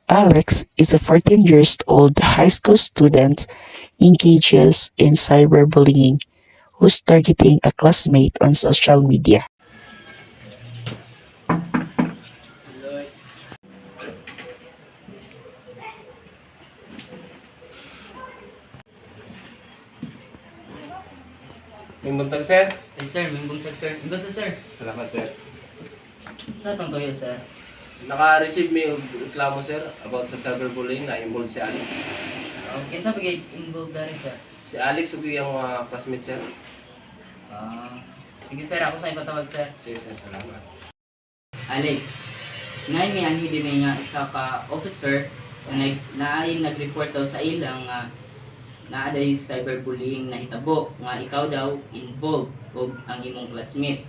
Alex is a 14 years old high school student engages in cyberbullying who's targeting a classmate on social media. May buntag, sir. Yes, sir. May buntag, sir. Iba sa, sir. Salamat, sir. Sa itong toyo, sir. Naka-receive may reklamo, sir, about sa cyberbullying na involved si Alex. Okay, sa pag-involve na rin, sir. Si Alex, ug yung classmate, sir. Sige, sir. Ako sa ipatawag, sir. Sige, sir. Salamat. Alex, ngayon may ang hindi may nga isa ka officer na nag-report daw sa ilang na aday cyberbullying na hitabo nga ikaw daw involved og ang imong classmate.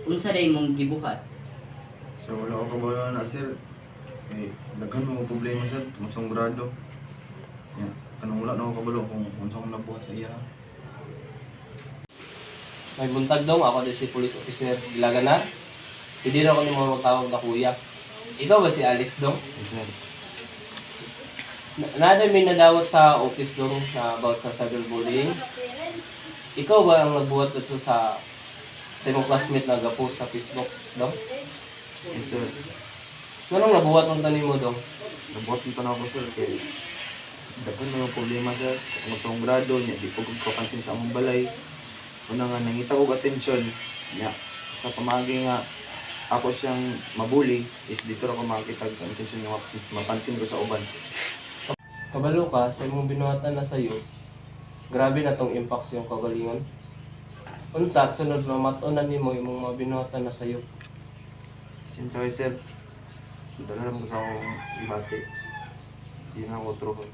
Unsa day mong gibuhat? So wala ko kabalo na sir. Daghan mo problema sir, unsang grado. Ya, kanang wala na ako kabalo kung unsang nabuhat sa iya. May buntag daw, ako din si Police Officer Dilaganar. Hindi na ako ni mga magtawag na kuya. Ikaw ba si Alex dong? Yes sir. Nada may nadawat sa office dong na about sa cyberbullying. Ikaw ba ang nagbuhat ito sa imong classmate na nag-post sa Facebook dong? Yes sir. Anong nabuhat mong tanin mo dong? Nabuhat ko na ako sir kay daghan mo problema sir. Unsang grado niya di ko kapansin sa among balay. Una nga nangita og atensyon niya sa pamagi nga ako siyang mabuli is dito ra ko makita ang atensyon niya mapansin ko sa uban. Kabalo ka, sa imong binuhatan na sa'yo, grabe na tong impact sa iyong kagalingon. Unta, sunod mamatunan nimo imong mga binuhatan na sa'yo. Since I sir, dala mo sa akong ibati. Di na ako truhon.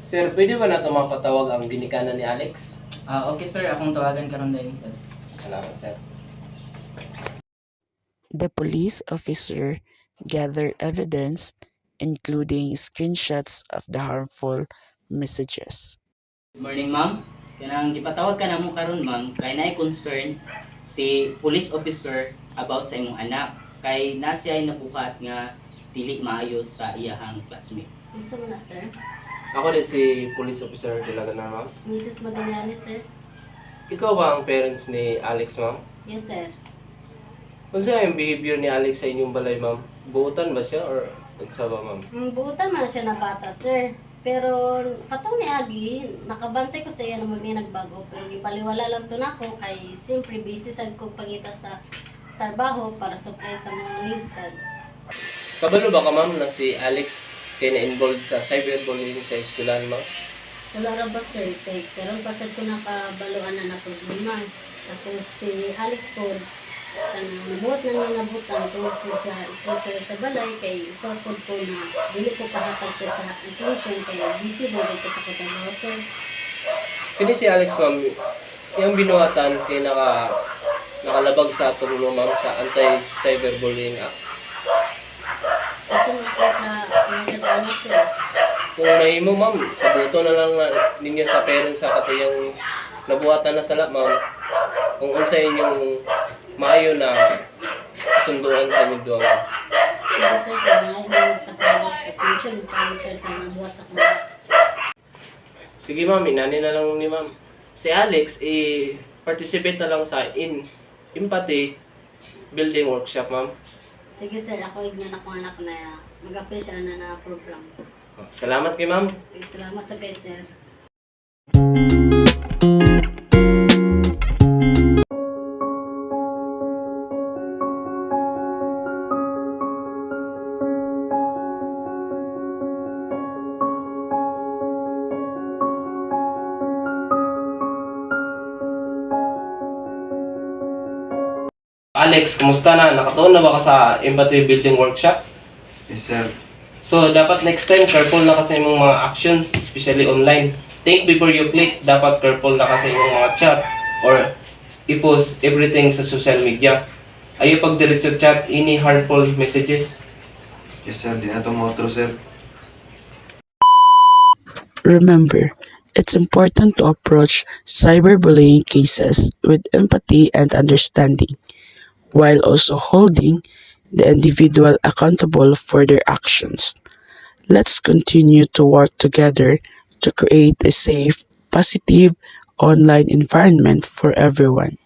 Sir, pwede ba na ito mapatawag ang binikanan ni Alex? Okay, sir. Akong tawagan karon din, sir. Salamat, sir. The police officer gathered evidence, including screenshots of the harmful messages. Good morning, ma'am. Kanang gipatawag ka namo karon, ma'am, kay naay concern si police officer about sa imong anak. Kay nasiyay nabukat nga dili maayos sa iyahang classmate. Gusto mo na, sir? Ako din si Police Officer Dilaganar, ma'am. Mrs. Magallanes, sir? Ikaw ba ang parents ni Alex, ma'am? Yes, sir. Kung saan yung behavior ni Alex sa inyong balay, ma'am? Buutan ba siya or unsa ba, ma'am? Buutan man siya na bata, sir. Pero katong ni Agi, nakabantay ko sa iya na nagbago. Pero gipaliwala lang to nako kay siyempre busy sad ko pangita sa trabaho para supply sa mga needs sad. Kabalo ba ka, ma'am, na si Alex kay na-involved sa cyberbullying sa eskwelahan, ma'am? Wala ra ba, sir? Kay karon pasad ko nakabaluan na problema. Tapos si Alex ko nabuhat na nga nabutan tungkol sa stress sa balay kay usapod ko na dili ko pahatag siya sa attention kay busy ba dito sa trabaho, sir. Kini si Alex, ma'am, yung binuhatan kay nakalabag sa tulong, ma'am, sa Anti-Cyberbullying Act. Kasi nakita sir. Kung nahimo, ma'am, sabuto na lang ninyo sa parents sa katuyang nabuhatan na sala, ma'am. Kung unsa inyong maayo na sunduan sa inyong duwa, ma'am. Sige, sir, sa mga pasalamat attention kayo, sir, sa nabuhat sa kuma. Sige, ma'am, inani na lang ni ma'am. Si Alex, participate na lang sa empathy building workshop, ma'am. Sige, sir, ako ignan ako anak na mag-apply siya na program. Salamat kay ma'am. Sige, salamat sa kayo, sir. Alex, kumusta na? Nakatuon na ba ka sa empathy building workshop? Yes sir. So, dapat next time, careful na ka sa imong mga actions, especially online. Think before you click, dapat careful na ka sa imong mga chat or i-post everything sa social media. Ayaw pag diretso chat, any harmful messages. Yes sir, di na ito mo outro sir. Remember, it's important to approach cyberbullying cases with empathy and understanding, while also holding the individual accountable for their actions. Let's continue to work together to create a safe, positive online environment for everyone.